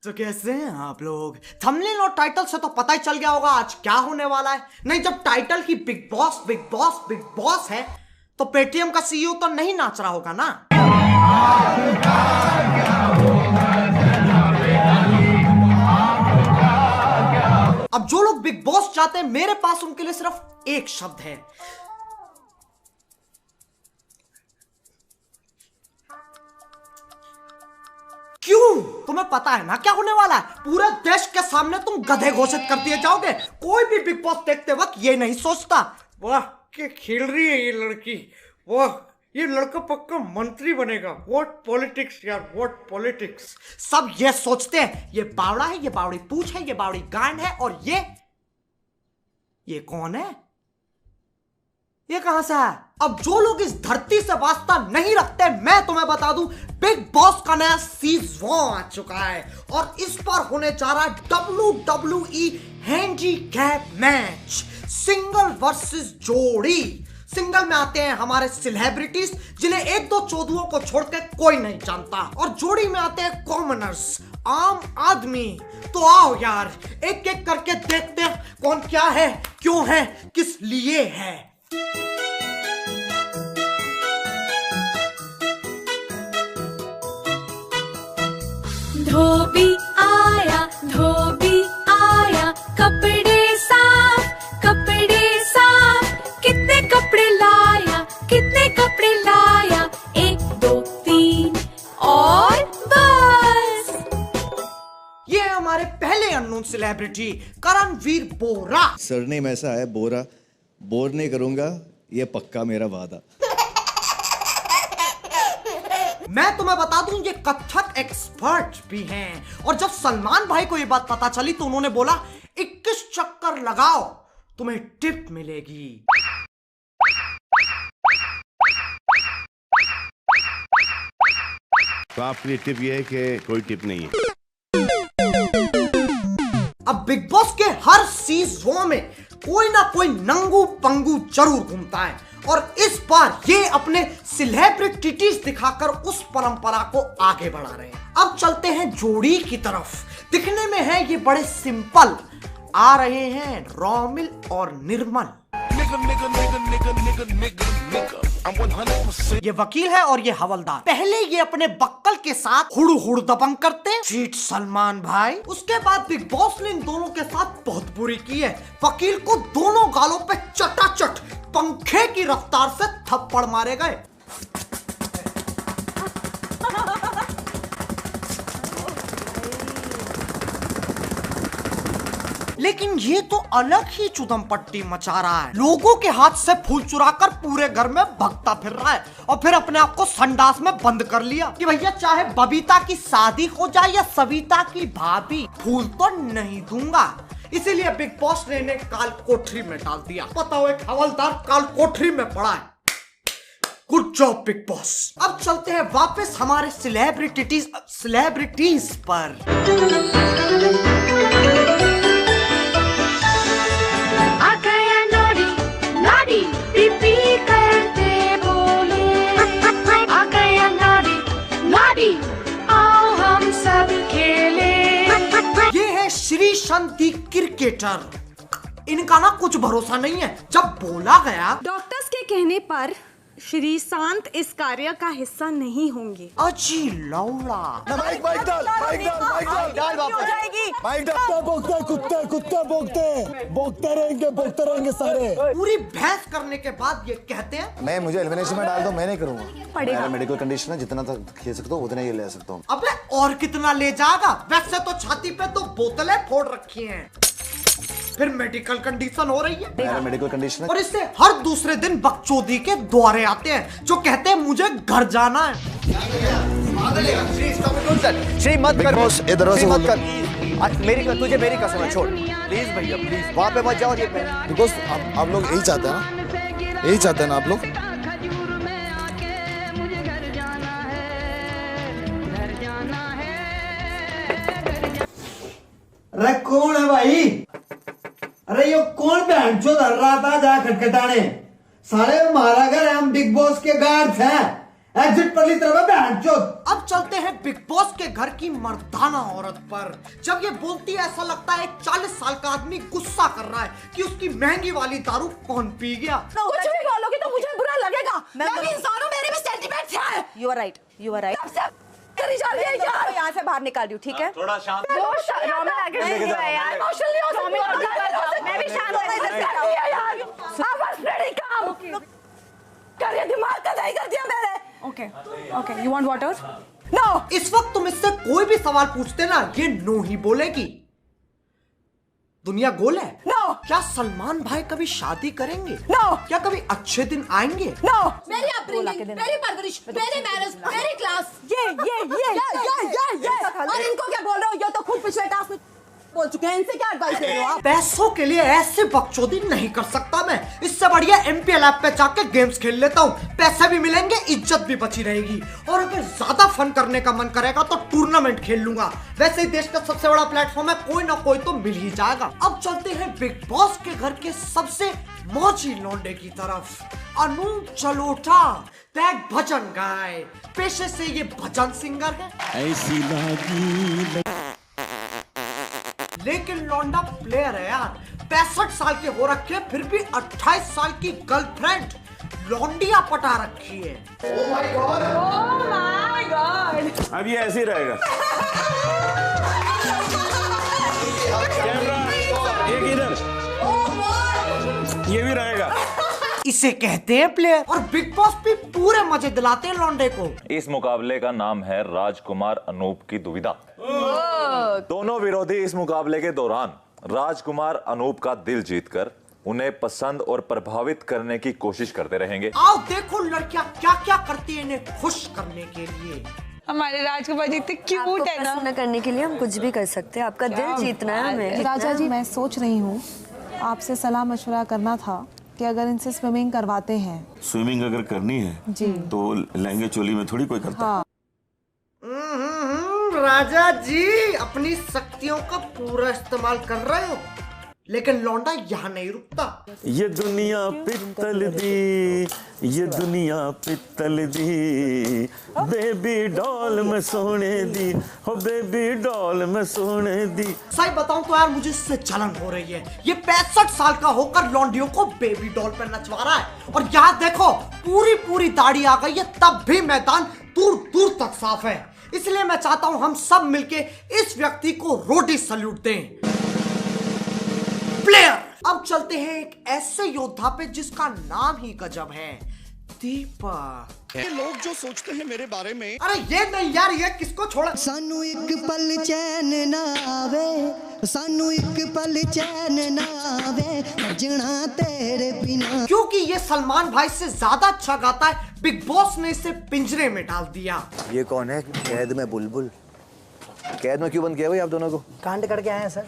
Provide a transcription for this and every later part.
तो कैसे हैं आप लोग? थंबनेल और टाइटल से तो पता ही चल गया होगा आज क्या होने वाला है। नहीं, जब टाइटल ही बिग बॉस बिग बॉस बिग बॉस है तो पेटीएम का सीईओ तो नहीं नाच रहा होगा ना। अब जो लोग बिग बॉस चाहते हैं मेरे पास उनके लिए सिर्फ एक शब्द है, क्यों? तुम्हें पता है ना क्या होने वाला है? पूरे देश के सामने तुम गधे घोषित कर दिए जाओगे। कोई भी बिग बॉस देखते वक्त ये नहीं सोचता वाह क्या खेल रही है ये लड़की, वाह ये लड़का पक्का मंत्री बनेगा। व्हाट पॉलिटिक्स यार, व्हाट पॉलिटिक्स। सब ये सोचते हैं ये बावड़ा है, ये बावड़ी पूंछ है, ये बावड़ी गांड है, और ये कौन है? ये कहां से है? अब जो लोग इस धरती से वास्ता नहीं रखते, मैं तुम्हें बता दूं बिग बॉस का नया सीजन आ चुका है और इस पर होने जा रहा है WWE handicap match, single versus जोड़ी। सिंगल में आते हैं हमारे सेलिब्रिटीज जिन्हें एक दो चोदुओं को छोड़कर कोई नहीं जानता, और जोड़ी में आते हैं कॉमनर्स, आम आदमी। तो आओ यार एक एक करके देखते हैं कौन क्या है, क्यों है, किस लिए है। धोबी आया कपड़े साफ कितने कपड़े लाया 1 2 3 और बस। ये है हमारे पहले अननोन सेलिब्रिटी करणवीर बोरा। सरनेम ऐसा है बोरा, बोर नहीं करूंगा ये पक्का मेरा वादा। मैं तुम्हें बता दूं ये कथक एक्सपर्ट भी हैं, और जब सलमान भाई को ये बात पता चली तो उन्होंने बोला 21 चक्कर लगाओ तुम्हें टिप मिलेगी। तो आपके लिए टिप ये है कि कोई टिप नहीं है। अब बिग बॉस के हर सीजन में कोई ना कोई नंगू पंगू जरूर घूमता है, और इस बार ये अपने सेलिब्रिटीज दिखाकर उस परंपरा को आगे बढ़ा रहे हैं। अब चलते हैं जोड़ी की तरफ। दिखने में है ये बड़े सिंपल, आ रहे हैं रोमिल और निर्मल। ये वकील है और ये हवलदार। पहले ये अपने बक्कल के साथ हुड़ दबंग करते, चीट सलमान भाई। उसके बाद बिग बॉस ने इन दोनों के साथ बहुत बुरी की है। वकील को दोनों गालों पे चटाचट पंखे की रफ्तार से थप्पड़ मारे गए। लेकिन ये तो अलग ही चुदम पट्टी मचा रहा है। लोगों के हाथ से फूल चुराकर पूरे घर में भगता फिर रहा है, और फिर अपने आप को संडास में बंद कर लिया कि भैया चाहे बबीता की शादी हो जाए या सविता की भाभी, फूल तो नहीं दूंगा। इसीलिए बिग बॉस ने इन्हें काल कोठरी में डाल दिया। पता हो एक हवलदार काल कोठरी में पड़ा है। Good job big boss. अब चलते हैं वापस हमारे सेलिब्रिटीज पर। श्री शांति क्रिकेटर, इनका ना कुछ भरोसा नहीं है। जब बोला गया डॉक्टर्स के कहने पर श्री शांत इस कार्य का हिस्सा नहीं होंगे। अजी लौड़ा माइक डाल भोंकते रहेंगे सारे। पूरी बहस करने के बाद ये कहते हैं मुझे एलिमिनेशन में डाल दो, मैं नहीं करूंगा। मेरा मेडिकल कंडीशन है, जितना तक खेल सकता हूँ उतना ही ले सकता हूँ। अबे और कितना ले जाएगा? वैसे तो छाती पे 2 बोतलें फोड़ रखी हैं, फिर मेडिकल कंडीशन हो रही है। मेरा मेडिकल कंडीशन है। और इससे हर दूसरे दिन बकचोदी के द्वारे आते हैं जो कहते हैं मुझे घर जाना है। श्री मत कर, इधर से मत कर। तुझे मेरी कसम है, छोड़ प्लीज भैया प्लीज, वहाँ पे मत जाओ। बिकॉज आप लोग यही चाहते हैं ना, यही चाहते हैं ना आप लोग। अरे कौन है भाई? अरे ये कौन बहन चोद हर रहा था जा खटखटाने? साले हमारा घर है, हम बिग बॉस के गार्ड्स हैं। एग्जिट पर ली तरफ बहन चोद। अब चलते हैं बिग बॉस के घर की मर्दाना औरत पर। जब ये बोलती है ऐसा लगता है एक 40 साल का आदमी गुस्सा कर रहा है कि उसकी महंगी वाली दारू कौन पी गया। कुछ भी बोलोगे तो मुझे बुरा लगेगा। मैं भी इंसान हूं, मेरे भी सेंटीमेंट्स हैं। You are right. करी जा रही है यार। यहाँ से बाहर निकाल रही हूँ, ठीक है? थोड़ा शांत। मैं भी शांत करिए, दिमाग का नहीं कर दिया मैंने। Okay. You want water? No. इस वक्त तुम इससे कोई भी सवाल पूछते ना, ये नो ही बोलेगी। दुनिया गोल है। No. क्या सलमान भाई कभी शादी करेंगे? No. क्या कभी अच्छे दिन आएंगे? No. मेरी अपब्रिंगिंग, मेरी परवरिश, मेरी मैरिज, मेरी क्लास। ये और इनको क्या बोल रहे हो? ये तो खुद पिछले टास्क में बोल चुके हैं। इनसे क्या एडवाइस दे रहे हो आप? पैसों के लिए ऐसे बकचोदी नहीं कर सकता मैं। इससे बढ़िया MPL ऐप पे जाके गेम्स खेल लेता हूँ। पैसे भी मिलेंगे, इज्जत भी बची रहेगी। और अगर ज्यादा फन करने का मन करेगा तो टूर्नामेंट खेल लूंगा। वैसे ही देश का सबसे बड़ा प्लेटफॉर्म है, कोई ना कोई तो मिल ही जाएगा। अब चलते हैं बिग बॉस के घर के सबसे मौजी लौंडे की तरफ। अनूप जलोटा, दैट भजन गाय। पेशे से ये भजन सिंगर है, ऐसी लागी लेकिन लौंडा प्लेयर है यार। 65 साल के हो रखे, फिर भी 28 साल की गर्लफ्रेंड लौंडिया पटा रखी है। अब ये ऐसे ही रहेगा। कैमरा एक इधर, ये भी रहेगा। इसे कहते हैं प्लेयर। और बिग बॉस भी पूरे मजे दिलाते हैं लौंडे को। इस मुकाबले का नाम है राजकुमार अनूप की दुविधा। दोनों विरोधी इस मुकाबले के दौरान राजकुमार अनूप का दिल जीतकर उन्हें पसंद और प्रभावित करने की कोशिश करते रहेंगे। आओ देखो लड़कियां क्या क्या करती है इन्हें खुश करने के लिए। हमारे राजकुमार जी इतने क्यूट है ना। प्रसन्न करने के लिए हम कुछ भी कर सकते हैं। आपका दिल जीतना है हमें। राजा जी, मैं सोच रही हूँ आपसे सलाह मशवरा करना था कि अगर इनसे स्विमिंग करवाते हैं। स्विमिंग अगर करनी है जी तो लहंगे चोली में थोड़ी कोई करता। हाँ। राजा जी अपनी शक्तियों का पूरा इस्तेमाल कर रहे हो, लेकिन लौंडा यहाँ नहीं रुकता। ये दुनिया पित्तल दी, ये दुनिया पित्तल दी, बेबी डॉल में सोने दी, हो बेबी डॉल में सोने दी। सही बताऊं तो यार मुझे इससे जलन हो रही है। ये 65 साल का होकर लौंडियों को बेबी डॉल पे नचवा रहा है। और यहाँ देखो पूरी दाढ़ी आ गई है, तब भी मैदान दूर दूर तक साफ है। इसलिए मैं चाहता हूं हम सब मिलके इस व्यक्ति को रोटी सल्यूट दें। प्लेयर। अब चलते हैं एक ऐसे योद्धा पे जिसका नाम ही गजब है, दीपक। ये लोग जो सोचते हैं मेरे बारे में। अरे ये नहीं यार, ये किसको छोड़ा। सानू एक पल चैन ना आवे, सानू एक पल चैन ना आवे, जना तेरे बिना। क्योंकि ये सलमान भाई से ज्यादा अच्छा गाता है, बिग बॉस ने इसे पिंजरे में डाल दिया। ये कौन है? कैद में बुलबुल। कैद में क्यों बंद किया भाई आप दोनों को? कांड करके आए हैं सर।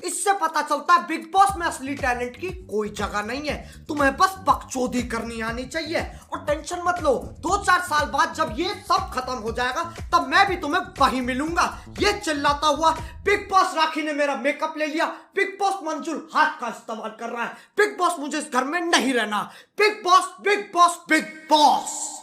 इससे पता चलता है बिग बॉस में असली टैलेंट की कोई जगह नहीं है। तुम्हें बस बकचोदी करनी आनी चाहिए। और टेंशन मत लो, 2-4 साल बाद जब ये सब खत्म हो जाएगा तब मैं भी तुम्हें वही मिलूंगा। ये चिल्लाता हुआ बिग बॉस राखी ने मेरा मेकअप ले लिया, बिग बॉस मंजुल हाथ का इस्तेमाल कर रहा है, बिग बॉस मुझे इस घर में नहीं रहना, बिग बॉस बिग बॉस बिग बॉस।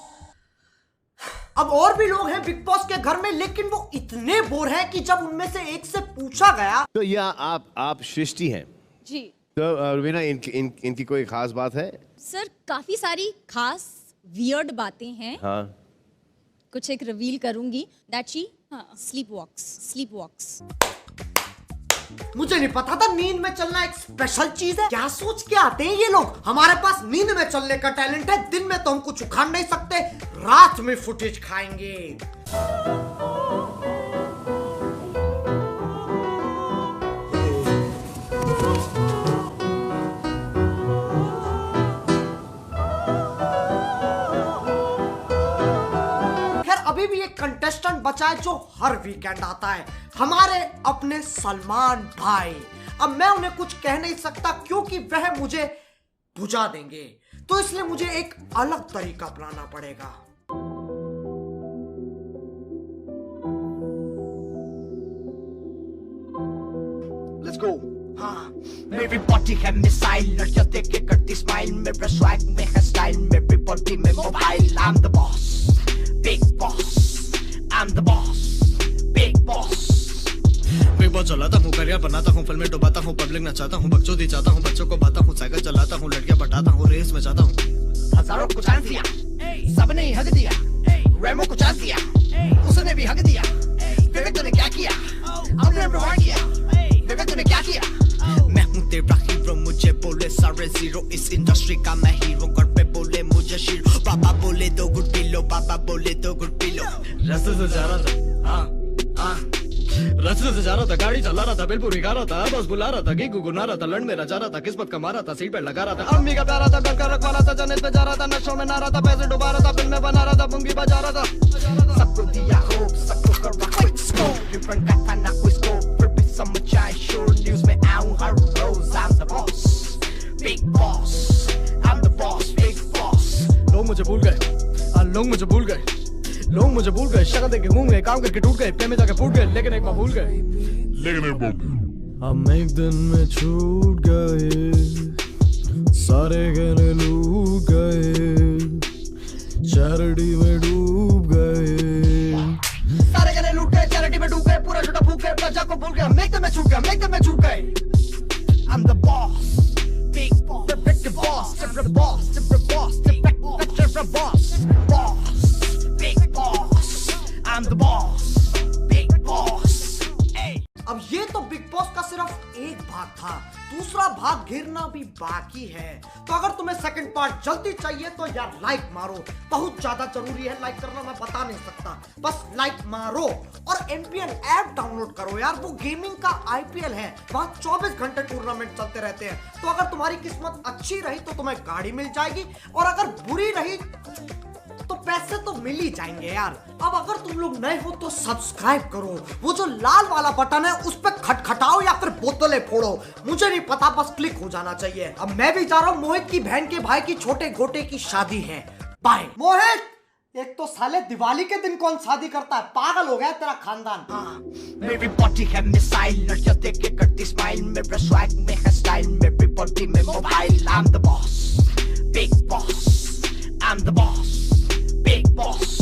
अब और भी लोग हैं बिग बॉस के घर में, लेकिन वो इतने बोर हैं कि जब उनमें से एक से पूछा गया तो या आप सृष्टि हैं जी तो रुबीना, इनकी कोई खास बात है? सर, काफी सारी खास वियर्ड बातें हैं। हाँ, कुछ एक रिवील करूंगी। दैट शी स्लीप वॉक्स। मुझे नहीं पता था नींद में चलना एक स्पेशल चीज है। क्या सोच के आते हैं ये लोग। हमारे पास नींद में चलने का टैलेंट है। दिन में तो हम कुछ उखाड़ नहीं सकते, रात में फुटेज खाएंगे। अभी भी एक कंटेस्टेंट बचा है जो हर वीकेंड आता है, हमारे अपने सलमान भाई। अब मैं उन्हें कुछ कह नहीं सकता क्योंकि वह मुझे बुझा देंगे, तो इसलिए मुझे एक अलग तरीका अपनाना पड़ेगा। Let's go. हाँ मेरी बॉडी है मिसाइल, लड़कियां देख के करती स्माइल, मेरा स्वैग में है स्टाइल, मेरी बॉडी में mobile. I'm the boss, big boss, I'm the boss, big boss। Big boss चलाता हूँ, करियर बनाता हूँ, फिल्में डुबाता हूँ, पब्लिक नचाता हूँ, बकचोदी चाहता हूँ, बच्चों को बाता हूँ, साइकिल चलाता हूँ, लड़कियां पटाता हूँ, रेस में जाता हूँ। हजारों को चांस दिया, सबने ही हक दिया, रेमो को चांस दिया, उसने भी हक दिया। विवेक तूने क्या किया? आपने प्रमाण किया। विवेक तूने क्या किया? मैं हूँ तेरा हीरो, मुझे बोले सारे जीरो, इस इंडस्ट्री का मैं हीरो, घर पे बोले मुझे शीरो, पापा बोले दो गुड पी लो, पापा बोले दो गुड पी लो। रास्ते से जा रहा था, रास्ते से जा रहा था, गाड़ी चला रहा था, बिल पूरी खा रहा था, बस बुला रहा था, की गुनगुना रहा था, लंड मेरा जा रहा था, किस्मत कमा रहा था, सीट पे लगा रहा था, अम्मी का प्यारा था, घर का रखवाला था, जन्नत पे जा रहा था, नशों में ना रहा था, पैसे डुबा रहा था, फिल्म में बना रहा था, पुंगी बजा रहा था। सबको दिया होप, सबको करा क्विक स्कोप, डिफरेंट का था ना कोई स्कोप, फिर भी समझ आए शोर, न्यूज़ में आऊं हर रोज। I'm the boss, big boss, I'm the boss, big boss। लोग मुझे भूल गए, लोग मुझे भूल गए, लोग मुझे भूल गए, शक्ल देख के घूम गए, काम करके टूट गए, प्रेम में जाके फूट गए, लेकिन एक बार भूल गए, हम एक दिन में छूट गए, सारे गहने लूट गए, चैरिटी में डूब गए, सारे गहने लूट गए, चैरिटी में डूब गए, पूरा झूठा फूक गए, प्रजा को भूल गए, मेक में छूट गए, मेक में छूट गए। I'm the boss, big boss, the boss, the boss, the boss, the boss, boss, big boss, I'm the boss, big boss। अब ये तो बिग बॉस का सिर्फ एक भाग था, दूसरा भाग घिरना भी बाकी है। तो अगर तुम्हें सेकंड पार्ट जल्दी चाहिए तो यार लाइक मारो, बहुत ज्यादा जरूरी है लाइक करना, मैं बता नहीं सकता, बस लाइक मारो। और एमपीएल ऐप डाउनलोड करो यार, वो गेमिंग का आईपीएल है, वहां 24 घंटे टूर्नामेंट चलते रहते हैं। तो अगर तुम्हारी किस्मत अच्छी रही तो तुम्हें गाड़ी मिल जाएगी, और अगर बुरी रही तो पैसे तो मिल ही जाएंगे यार। अब अगर तुम लोग नए हो तो सब्सक्राइब करो, वो जो लाल वाला बटन है उस पर खटखटाओ या फिर बोतलें फोड़ो, मुझे नहीं पता, बस क्लिक हो जाना चाहिए। अब मैं भी जा रहा हूँ, मोहित की बहन के भाई की छोटे गोटे की शादी है, बाय। मोहित, एक तो साले दिवाली के दिन कौन शादी करता है, पागल हो गया तेरा खानदान। मेरी बॉडी है मिसाइल, लड़कियां देख के करती स्माइल, मेरा स्वैग में है स्टाइल, मेरी बॉडी में mobile. I'm the boss, big boss, I'm the boss, big boss।